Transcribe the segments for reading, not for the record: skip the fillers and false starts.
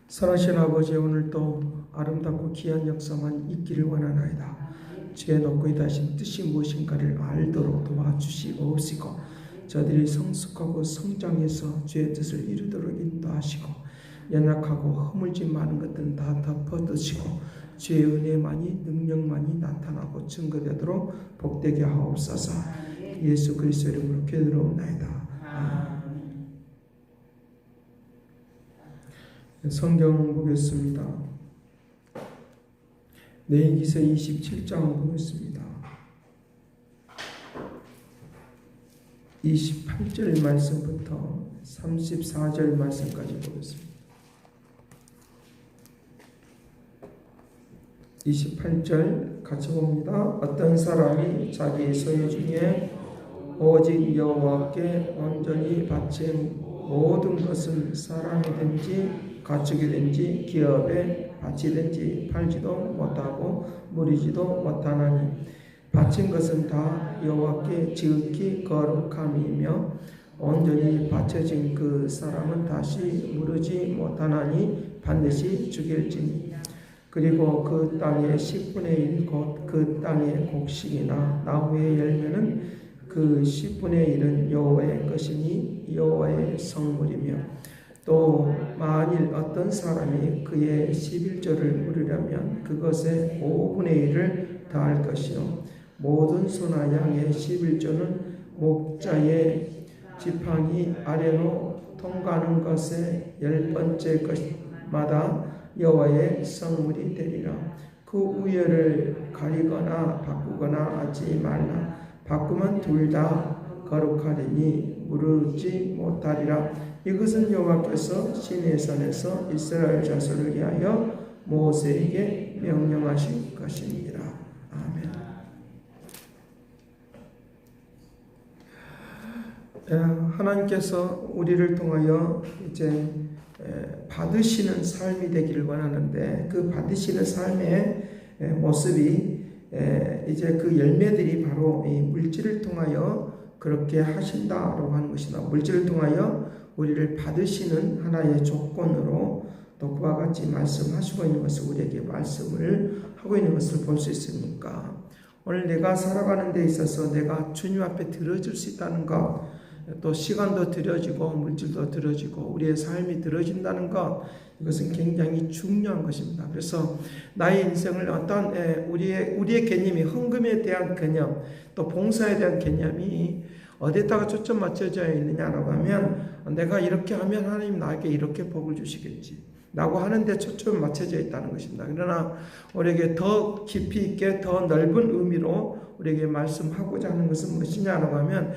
선하신 아버지, 오늘도 아름답고 귀한 역사만 있기를 원하나이다. 주의 높고 이다신 뜻이 무엇인가를 알도록 도와주시옵시고, 저들이 성숙하고 성장해서 주의 뜻을 이루도록 인도하시고, 연약하고 허물진 많은 것들은 다 덮어두시고 주의 은혜만이, 능력만이 나타나고 증거되도록 복되게 하옵소서. 예수 그리스도 이름으로 기도드리옵나이다. 성경 보겠습니다. 레위기서 27장 보겠습니다. 28절 말씀부터 34절 말씀까지 보겠습니다. 28절 같이 봅니다. 어떤 사람이 자기 소유 중에 오직 여호와께 온전히 바친 모든 것은 사람이든지 가축이든지 기업에 바치든지 팔지도 못하고 무리지도 못하나니, 바친 것은 다 여호와께 지극히 거룩함이며 온전히 바쳐진 그 사람은 다시 무르지 못하나니 반드시 죽일지니. 그리고 그 땅의 10분의 1 곧 그 땅의 곡식이나 나무의 열매는 그 10분의 1은 여호와의 것이니 여호와의 성물이며, 또 만일 어떤 사람이 그의 11조를 물으려면 그것의 5분의 1을 다할 것이요, 모든 소나 양의 11조는 목자의 지팡이 아래로 통과하는 것의 10번째 것마다 여호와의 성물이 되리라. 그 우열을 가리거나 바꾸거나 하지 말라. 바꾸면 둘 다 거룩하리니 무르지 못하리라. 이것은 여호와께서 시내산에서 이스라엘 자손을 위하여 모세에게 명령하신 것입니다. 아멘. 하나님께서 우리를 통하여 이제 받으시는 삶이 되기를 원하는데, 그 받으시는 삶의 모습이 이제 그 열매들이 바로 이 물질을 통하여 그렇게 하신다라고 하는 것이다. 물질을 통하여 우리를 받으시는 하나의 조건으로 또 그와 같이 말씀하시고 있는 것을, 우리에게 말씀을 하고 있는 것을 볼 수 있으니까, 오늘 내가 살아가는 데 있어서 내가 주님 앞에 들어줄 수 있다는 것, 또 시간도 들여지고 물질도 들여지고 우리의 삶이 들어진다는 것, 이것은 굉장히 중요한 것입니다. 그래서 나의 인생을 어떤 우리의 개념이, 헌금에 대한 개념, 또 봉사에 대한 개념이 어디에다가 초점 맞춰져 있느냐라고 하면, 내가 이렇게 하면 하나님 나에게 이렇게 복을 주시겠지 라고 하는데 초점이 맞춰져 있다는 것입니다. 그러나 우리에게 더 깊이 있게, 더 넓은 의미로 우리에게 말씀하고자 하는 것은 무엇이냐라고 하면,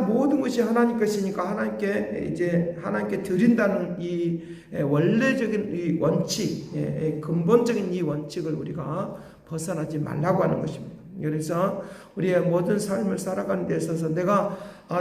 모든 것이 하나님 것이니까 하나님께 드린다는 이 원래적인 이 원칙, 근본적인 이 원칙을 우리가 벗어나지 말라고 하는 것입니다. 그래서 우리의 모든 삶을 살아가는 데 있어서 내가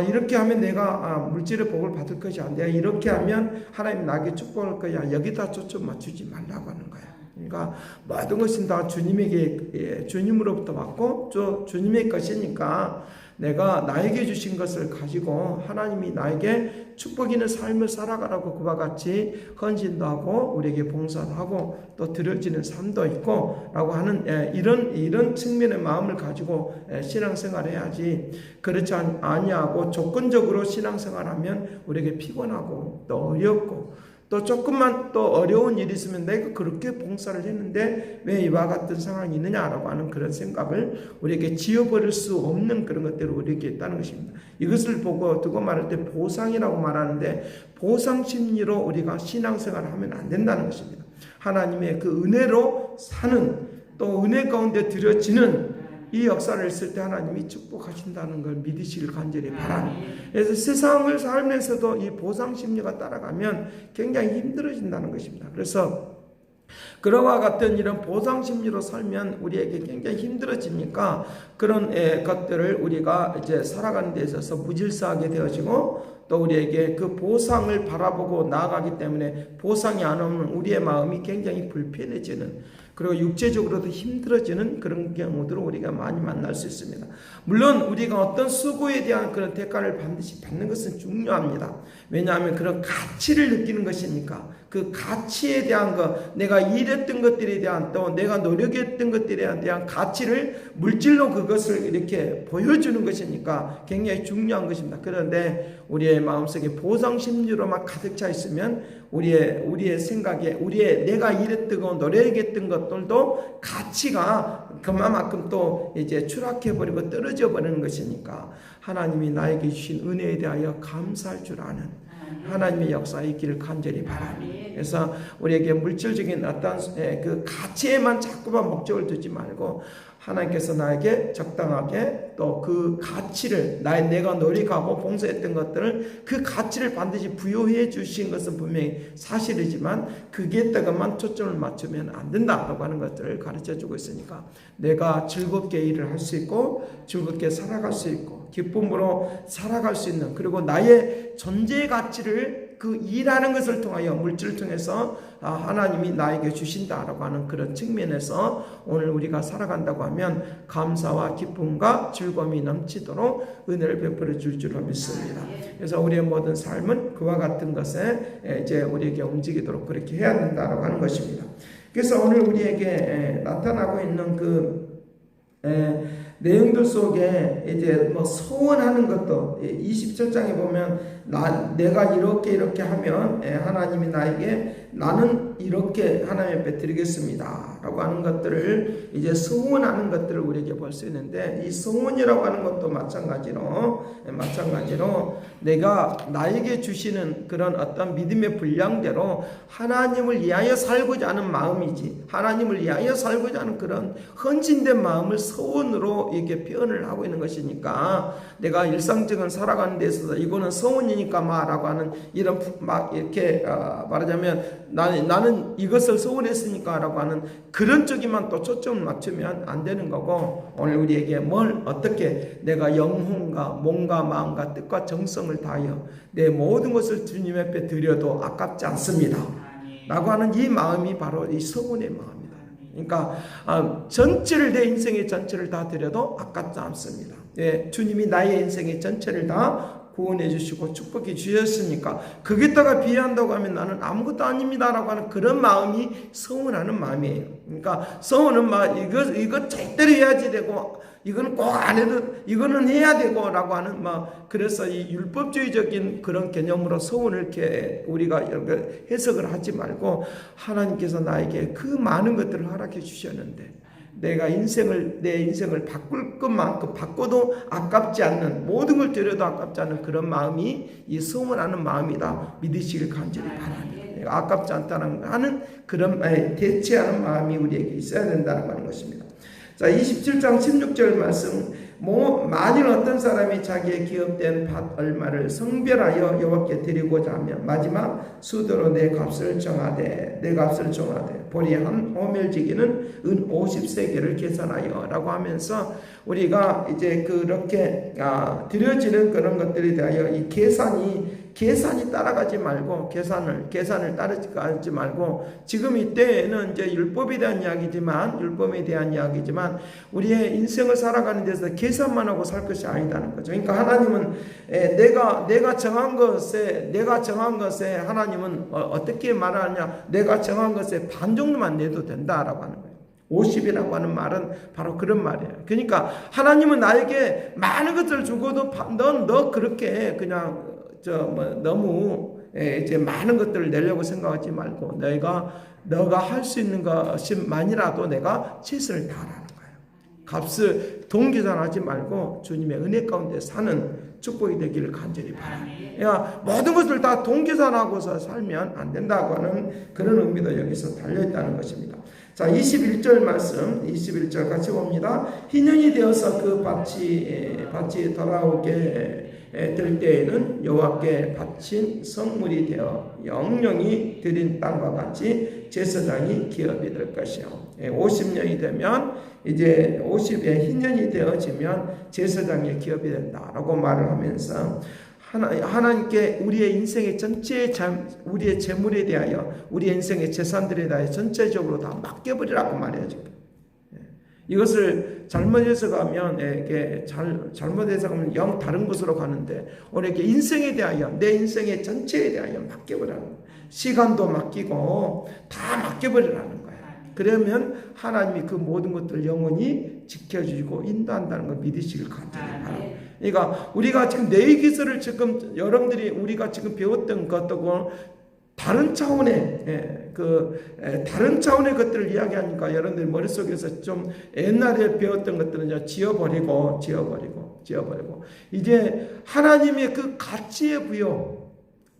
이렇게 하면 내가 물질의 복을 받을 것이 아니라, 이렇게 하면 하나님 나에게 축복할 거야, 여기다 초점 맞추지 말라고 하는 거야. 그러니까 모든 것은 다 주님으로부터 받고 주님의 것이니까, 내가 나에게 주신 것을 가지고 하나님이 나에게 축복 있는 삶을 살아가라고 그와 같이 헌신도 하고 우리에게 봉사도 하고 또 드려지는 삶도 있고 라고 하는 이런 측면의 마음을 가지고 신앙생활을 해야지, 그렇지 아니하고 조건적으로 신앙생활하면 우리에게 피곤하고 또 어렵고, 또 조금만 또 어려운 일이 있으면 내가 그렇게 봉사를 했는데 왜 이와 같은 상황이 있느냐라고 하는 그런 생각을 우리에게 지어버릴 수 없는 그런 것들을 우리에게 있다는 것입니다. 이것을 두고 말할 때 보상이라고 말하는데, 보상 심리로 우리가 신앙생활을 하면 안 된다는 것입니다. 하나님의 그 은혜로 사는, 또 은혜 가운데 드려지는 이 역사를 했을 때 하나님이 축복하신다는 걸 믿으시길 간절히 바랍니다. 그래서 세상을 살면서도 이 보상 심리가 따라가면 굉장히 힘들어진다는 것입니다. 그래서 그러와 같은 이런 보상 심리로 살면 우리에게 굉장히 힘들어지니까, 그런 것들을 우리가 이제 살아가는 데 있어서 무질서하게 되어지고, 또 우리에게 그 보상을 바라보고 나아가기 때문에 보상이 안 오면 우리의 마음이 굉장히 불편해지는, 그리고 육체적으로도 힘들어지는 그런 경우들을 우리가 많이 만날 수 있습니다. 물론 우리가 어떤 수고에 대한 그런 대가를 반드시 받는 것은 중요합니다. 왜냐하면 그런 가치를 느끼는 것이니까, 그 가치에 대한 것, 내가 일했던 것들에 대한, 또 내가 노력했던 것들에 대한 가치를 물질로 그것을 이렇게 보여주는 것이니까 굉장히 중요한 것입니다. 그런데 우리의 마음속에 보상 심리로만 가득 차 있으면 우리의 생각에, 내가 일했던 거, 노력했던 것들도 가치가 그만큼 또 이제 추락해버리고 떨어져 버리는 것이니까, 하나님이 나에게 주신 은혜에 대하여 감사할 줄 아는 하나님의 역사에 있기를 간절히 바랍니다. 그래서 우리에게 물질적인 어떤 그 가치에만 자꾸만 목적을 두지 말고, 하나님께서 나에게 적당하게 또 그 가치를, 내가 노력하고 봉사했던 것들을, 그 가치를 반드시 부여해 주신 것은 분명히 사실이지만 거기에다가만 초점을 맞추면 안 된다라고 하는 것들을 가르쳐 주고 있으니까, 내가 즐겁게 일을 할 수 있고 즐겁게 살아갈 수 있고 기쁨으로 살아갈 수 있는, 그리고 나의 존재 가치를 그 일하는 것을 통하여, 물질을 통해서 하나님이 나에게 주신다라고 하는 그런 측면에서 오늘 우리가 살아간다고 하면 감사와 기쁨과 즐거움이 넘치도록 은혜를 베풀어 줄 줄로 믿습니다. 그래서 우리의 모든 삶은 그와 같은 것에 이제 우리에게 움직이도록 그렇게 해야 된다라고 하는 것입니다. 그래서 오늘 우리에게 나타나고 있는 그 내용들 속에 이제 뭐 소원하는 것도 27장에 보면 내가 이렇게 하면 하나님이 나에게, 나는 이렇게 하나님 앞에 드리겠습니다 라고 하는 것들을 이제 소원하는 것들을 우리에게 볼 수 있는데, 이 소원이라고 하는 것도 마찬가지로 내가 나에게 주시는 그런 어떤 믿음의 분량대로 하나님을 위하여 살고자 하는 마음이지, 하나님을 위하여 살고자 하는 그런 헌신된 마음을 소원으로 이렇게 표현을 하고 있는 것이니까, 내가 일상적인 살아가는 데 있어서 이거는 소원이니까 라고 하는 이런 막 이렇게 말하자면 나는 이것을 소원했으니까 라고 하는 그런 쪽에만 또 초점을 맞추면 안 되는 거고, 오늘 우리에게 뭘 어떻게 내가 영혼과 몸과 마음과 뜻과 정성을 다하여 내 모든 것을 주님 앞에 드려도 아깝지 않습니다 라고 하는 이 마음이 바로 이 소원의 마음이다. 그러니까 전체를, 내 인생의 전체를 다 드려도 아깝지 않습니다. 주님이 나의 인생의 전체를 다 구원해 주시고 축복해 주셨으니까 거기다가 비한다고 하면 나는 아무것도 아닙니다라고 하는 그런 마음이 서운하는 마음이에요. 그러니까 서운은 막 이거 절대로 해야지 되고, 이거는 꼭 안 해도 이거는 해야 되고 라고 하는 그래서 이 율법주의적인 그런 개념으로 서운을 이렇게 우리가 해석을 하지 말고, 하나님께서 나에게 그 많은 것들을 허락해 주셨는데 내 인생을 바꿀 것만큼 바꿔도 아깝지 않는, 모든 걸 드려도 아깝지 않은 그런 마음이 이 소원하는 마음이다 믿으시길 간절히 바랍니다. 아깝지 않다는 하는 그런 대체하는 마음이 우리에게 있어야 된다는 하는 것입니다. 자, 27장 16절 말씀, 만일 어떤 사람이 자기의 기업된 밭 얼마를 성별하여 여호와께 드리고자 하면 마지막 수도로 내 값을 정하되 보리 한 호멜지기는 은 50세겔을 계산하여 라고 하면서, 우리가 이제 그렇게 드려지는 그런 것들에 대하여 이 계산이 따라가지 말고, 계산을 따라가지 말고, 지금 이때에는 이제 율법에 대한 이야기지만 우리의 인생을 살아가는 데서 계산만 하고 살 것이 아니다는 거죠. 그러니까 하나님은 내가 정한 것에 하나님은 어떻게 말하냐, 내가 정한 것에 반 정도만 내도 된다라고 하는 거예요. 50이라고 하는 말은 바로 그런 말이에요. 그러니까 하나님은 나에게 많은 것을 주고도 너 그렇게 그냥 너무 이제 많은 것들을 내려고 생각하지 말고, 너가 할 수 있는 것만이라도 내가 최선을 다하라는 거예요. 값을 동계산하지 말고 주님의 은혜 가운데 사는 축복이 되기를 간절히 바랍니다. 모든 것을 다 동계산하고서 살면 안 된다고 하는 그런 의미도 여기서 달려있다는 것입니다. 자, 21절 말씀, 21절 같이 봅니다. 희년이 되어서 그 밭이 돌아오게 될 때에는 여호와께 바친 성물이 되어 영영이 드린 땅과 같이 제사장이 기업이 될 것이요. 50년이 되면, 이제 50에 희년이 되어지면 제사장의 기업이 된다라고 말을 하면서, 하나님께 우리의 인생의 전체의 우리의 재물에 대하여 우리의 인생의 재산들에 대하여 전체적으로 다 맡겨버리라고 말해요. 지금. 이것을 잘못 해석하면 이게 잘못 해석하면 영 다른 곳으로 가는데 오늘 이렇게 인생에 대하여 내 인생의 전체에 대하여 맡겨버리라는 거예요. 시간도 맡기고 다 맡겨버리라는 거예요. 그러면 하나님이 그 모든 것들을 영원히 지켜주시고 인도한다는 걸 믿으시길 간절히 바랍니다. 그러니까 우리가 지금 내기서를 지금 여러분들이 우리가 지금 배웠던 것하고 다른 차원의 다른 차원의 것들을 이야기하니까 여러분들 머릿속에서 좀 옛날에 배웠던 것들은 이제 지워버리고 이제 하나님의 그 가치의 부여,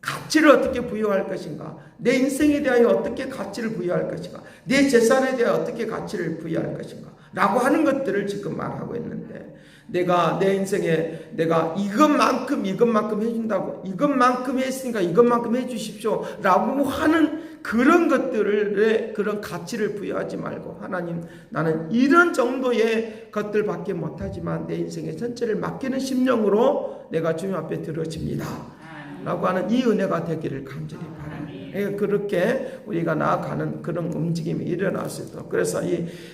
가치를 어떻게 부여할 것인가, 내 인생에 대하여 어떻게 가치를 부여할 것인가, 내 재산에 대하여 어떻게 가치를 부여할 것인가 라고 하는 것들을 지금 말하고 있는데, 내가 내 인생에 내가 이것만큼 해준다고, 이것만큼 했으니까 이것만큼 해주십시오 라고 하는 그런 것들의 그런 가치를 부여하지 말고, 하나님 나는 이런 정도의 것들밖에 못하지만 내 인생의 전체를 맡기는 심령으로 내가 주님 앞에 들어집니다 라고 하는 이 은혜가 되기를 간절히 바랍니다. 그렇게 우리가 나아가는 그런 움직임이 일어날 수 있도록, 그래서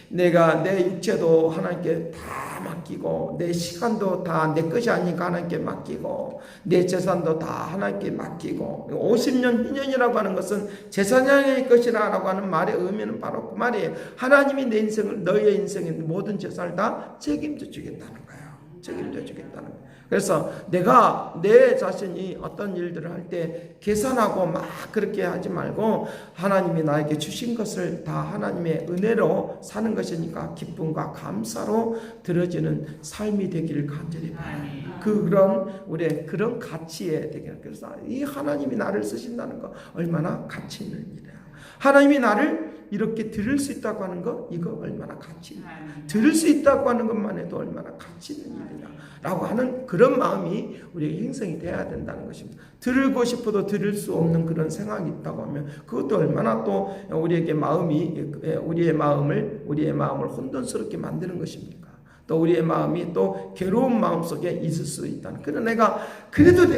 내가 내 육체도 하나님께 다 맡기고, 내 시간도 다 내 것이 아니니까 하나님께 맡기고, 내 재산도 다 하나님께 맡기고, 50년 희년이라고 하는 것은 제사장의 것이라 라고 하는 말의 의미는 바로 그 말이에요. 하나님이 내 인생을, 너의 인생의 모든 재산을 다 책임져 주겠다는 거예요. 책임져 주겠다는 거예요. 그래서 내가 내 자신이 어떤 일들을 할 때 계산하고 막 그렇게 하지 말고, 하나님이 나에게 주신 것을 다 하나님의 은혜로 사는 것이니까 기쁨과 감사로 들어지는 삶이 되기를 간절히 바랍니다. 그런 우리의 그런 가치에 되기를. 그래서 이 하나님이 나를 쓰신다는 거 얼마나 가치 있는 일이야. 하나님이 나를 이렇게 들을 수 있다고 하는 거, 이거 얼마나 가치 있는 일이야. 들을 수 있다고 하는 것만 해도 얼마나 가치 있는 일이냐 라고 하는 그런 마음이 우리의 형성이 돼야 된다는 것입니다. 들고 싶어도 들을 수 없는 그런 생각이 있다고 하면 그것도 얼마나 또 우리에게 우리의 마음을 혼돈스럽게 만드는 것입니까? 또 우리의 마음이 또 괴로운 마음 속에 있을 수 있다는, 그래도 내가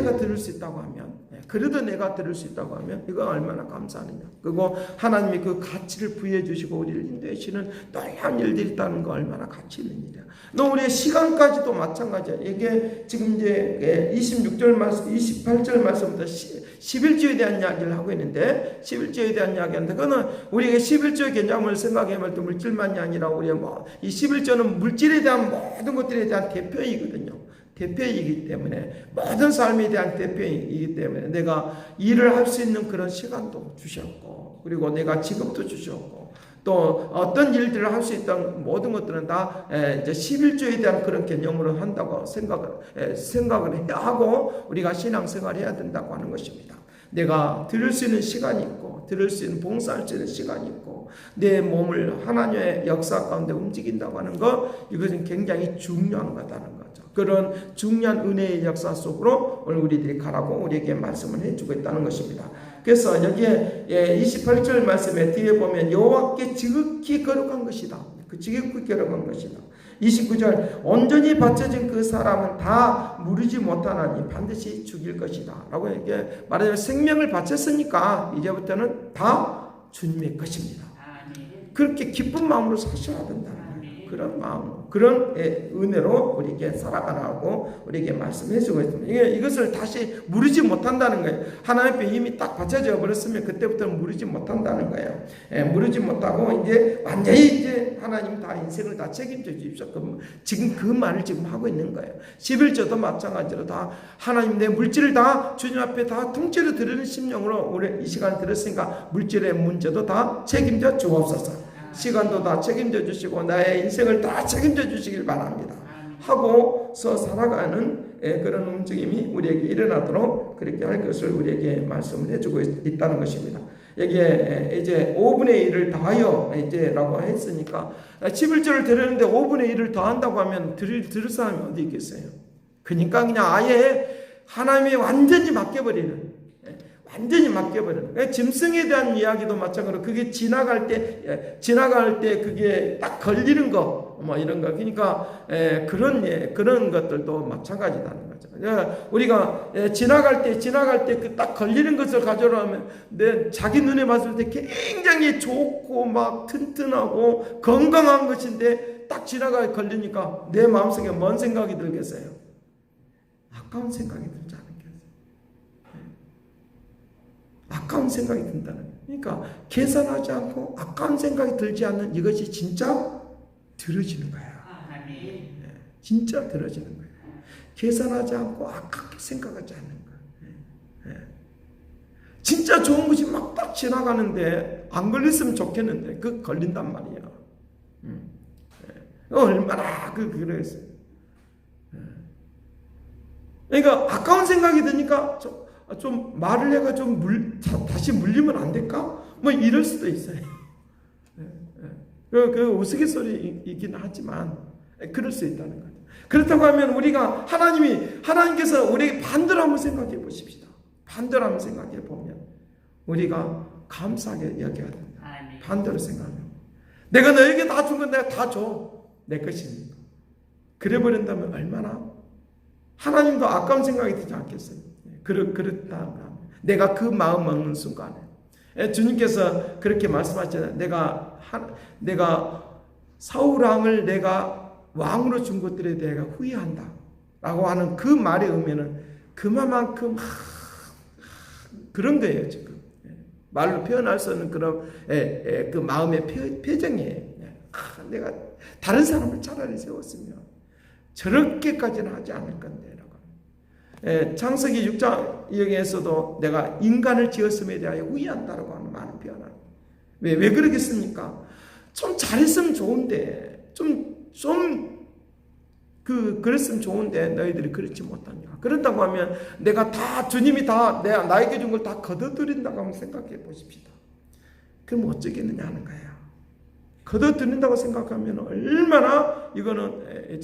들을 수 있다고 하면 이거 얼마나 감사하느냐. 그리고 하나님이 그 가치를 부여해 주시고 우리를 인도해 주시는 다양한 일들이 있다는 거 얼마나 가치 있는 일이야. 또 우리의 시간까지도 마찬가지야. 이게 지금 이제 26절 말씀, 28절 말씀부터 11조에 대한 이야기를 하고 있는데, 11조에 대한 이야기인데, 그거는 우리가 11조의 개념을 생각해 볼 때 물질만이 아니라 우리가 이 11조는 물질에 대한 모든 것들에 대한 대표이거든요. 대표이기 때문에, 모든 삶에 대한 대표이기 때문에 내가 일을 할 수 있는 그런 시간도 주셨고, 그리고 내가 직업도 주셨고, 또 어떤 일들을 할 수 있던 모든 것들은 다 이제 11조에 대한 그런 개념으로 한다고 생각을 해야 하고 우리가 신앙생활을 해야 된다고 하는 것입니다. 내가 들을 수 있는 시간이 있고, 들을 수 있는 봉사할 수 있는 시간이 있고, 내 몸을 하나님의 역사 가운데 움직인다고 하는 것, 이것은 굉장히 중요한 거다는 거죠. 그런 중요한 은혜의 역사 속으로 오늘 우리들이 가라고 우리에게 말씀을 해주고 있다는 것입니다. 그래서 여기에 28절 말씀에 뒤에 보면 여호와께 지극히 거룩한 것이다. 그 지극히 거룩한 것이다. 29절 온전히 바쳐진 그 사람은 다 무르지 못하나니 반드시 죽일 것이다 라고 이렇게 말하자면 생명을 바쳤으니까 이제부터는 다 주님의 것입니다. 그렇게 기쁜 마음으로 사셔야 된다는 거예요. 그런 마음, 그런 은혜로 우리에게 살아가라고 우리에게 말씀해주고 있습니다. 이것을 다시 무르지 못한다는 거예요. 하나님 앞에 이미 딱 받쳐져 버렸으면 그때부터는 무르지 못한다는 거예요. 무르지 못하고 이제 완전히 이제 하나님 다 인생을 다 책임져 주십시오. 지금 그 말을 지금 하고 있는 거예요. 11조도 마찬가지로 다 하나님 내 물질을 다 주님 앞에 다 통째로 드리는 심령으로 우리 이 시간 들었으니까 물질의 문제도 다 책임져 주옵소서. 시간도 다 책임져 주시고 나의 인생을 다 책임져 주시길 바랍니다 하고서 살아가는 그런 움직임이 우리에게 일어나도록 그렇게 할 것을 우리에게 말씀을 해주고 있다는 것입니다. 여기에 이제 5분의 1을 다하여 이제라고 했으니까 11절을 들었는데 5분의 1을 더한다고 하면 들을 사람이 어디 있겠어요? 그러니까 그냥 아예 하나님이 완전히 맡겨버리는, 짐승에 대한 이야기도 마찬가지로 그게 지나갈 때 그게 딱 걸리는 거, 이런 거. 그러니까 그런 것들도 마찬가지다는 거죠. 거죠. 우리가 지나갈 때 그 딱 걸리는 것을 가져오면 자기 눈에 봤을 때 굉장히 좋고 막 튼튼하고 건강한 것인데 딱 지나가 걸리니까 내 마음속에 뭔 생각이 들겠어요? 아까운 생각이 들지 않겠어요? 아까운 생각이 든다는 거예요. 그러니까 계산하지 않고 아까운 생각이 들지 않는 이것이 진짜 들어지는 거예요. 진짜 들어지는 거예요. 계산하지 않고 아깝게 생각하지 않는 거예요. 진짜 좋은 것이 막 딱 지나가는데 안 걸렸으면 좋겠는데 그 걸린단 말이에요. 얼마나 그랬어요. 그러니까 아까운 생각이 드니까 좀 말을 해가 다시 물리면 안 될까? 뭐 이럴 수도 있어요. 그 우스갯소리이긴 하지만 그럴 수 있다는 거죠. 그렇다고 하면 하나님께서 우리에게 반대로 한번 생각해 보십시다. 반대로 한번 생각해 보면 우리가 감사하게 여겨야 된다. 반대로 생각하면 내가 너에게 다 준 건 내가 다 줘. 내 것이니까. 그래 버린다면 얼마나 하나님도 아까운 생각이 들지 않겠어요? 그렇다. 내가 그 마음 먹는 순간에 주님께서 그렇게 말씀하셨잖아요. 내가 사울왕을 내가 왕으로 준 것들에 대해 후회한다 라고 하는 그 말의 의미는 그만큼 그런 거예요. 지금 말로 표현할 수 없는 그런 그 마음의 표정이에요. 내가 다른 사람을 차라리 세웠으면 저렇게까지는 하지 않을 건데 라고. 창세기 6장에서도 내가 인간을 지었음에 대하여 후회한다라고 하는 말을 표현합니다. 왜 그러겠습니까? 좀 잘했으면 좋은데 그랬으면 좋은데 너희들이 그렇지 못하냐. 그렇다고 하면 주님이 나에게 준 걸 다 거둬들인다고 한번 생각해 보십시다. 그럼 어쩌겠느냐 하는 거예요. 거둬들인다고 생각하면 얼마나 이거는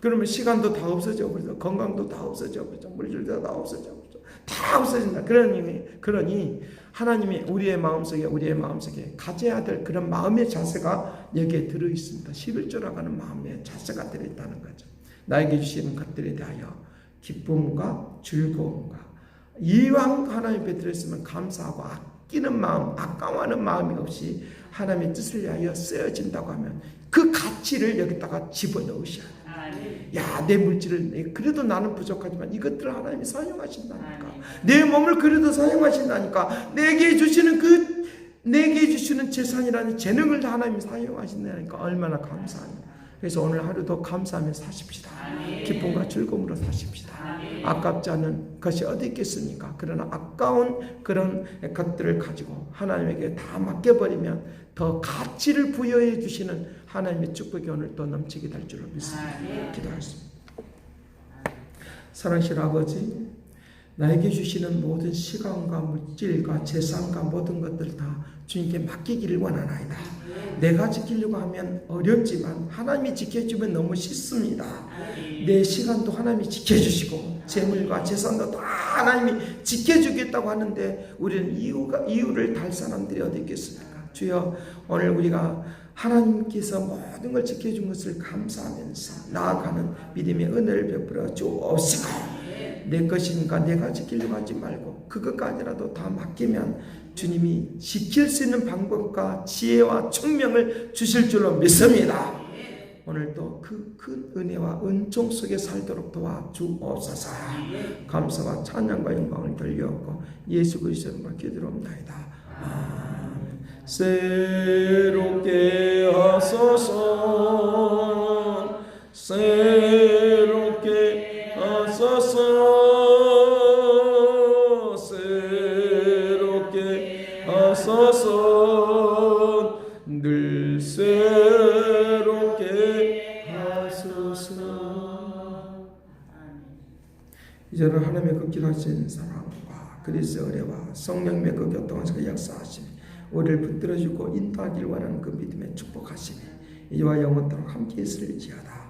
그러면 시간도 다 없어져 버리죠. 건강도 다 없어져 버리죠. 물질도 다 없어져 버리죠. 다 없어진다. 그러니 하나님이 우리의 마음속에 가져야 될 그런 마음의 자세가 여기에 들어있습니다. 11조라고 하는 마음의 자세가 들어있다는 거죠. 나에게 주시는 것들에 대하여 기쁨과 즐거움과 이왕 하나님 베풀었으면 감사하고 아끼는 마음, 아까워하는 마음이 없이 하나님의 뜻을 위하여 쓰여진다고 하면 그 가치를 여기다가 집어넣으셔야 돼요. 야, 내 물질을 그래도 나는 부족하지만 이것들을 하나님이 사용하신다니까. 내 몸을 그래도 사용하신다니까. 내게 주시는 재산이라는 재능을 하나님이 사용하신다니까. 얼마나 감사합니다. 그래서 오늘 하루도 감사하며 사십시다. 기쁨과 즐거움으로 사십시다. 아깝지 않은 것이 어디 있겠습니까? 그러나 아까운 그런 것들을 가지고 하나님에게 다 맡겨버리면 더 가치를 부여해 주시는 하나님의 축복이 오늘 또 넘치게 될 줄로 믿습니다. 기도하겠습니다. 사랑하신 아버지, 나에게 주시는 모든 시간과 물질과 재산과 모든 것들 다 주님께 맡기기를 원하나이다. 내가 지키려고 하면 어렵지만 하나님이 지켜주면 너무 쉽습니다. 내 시간도 하나님이 지켜주시고 재물과 재산도 다 하나님이 지켜주겠다고 하는데 우리는 이유를 달 사람들이 어디 있겠습니까? 주여, 오늘 우리가 하나님께서 모든 걸 지켜준 것을 감사하면서 나아가는 믿음의 은혜를 베풀어 주옵시고, 내 것이니까 내가 지키려고 하지 말고 그것까지라도 다 맡기면 주님이 지킬 수 있는 방법과 지혜와 총명을 주실 줄로 믿습니다. 오늘도 그 큰 은혜와 은총 속에 살도록 도와주옵소서. 감사와 찬양과 영광을 돌려옵고 예수 그리스도의 이름으로 기도합나이다. 아멘. 새롭게 하소서, 새롭게 하소서, 새롭게 하소서, 늘 새롭게 하소서. 이제는 하나님의 그 기도하시는 사랑과 그리스도의 은혜와 성령님의 그 교통하시고 역사하심이 우리를 붙들어주고 인도하길 원하는 그 믿음의 축복하심이 이와 영원토록 함께 있을지어다.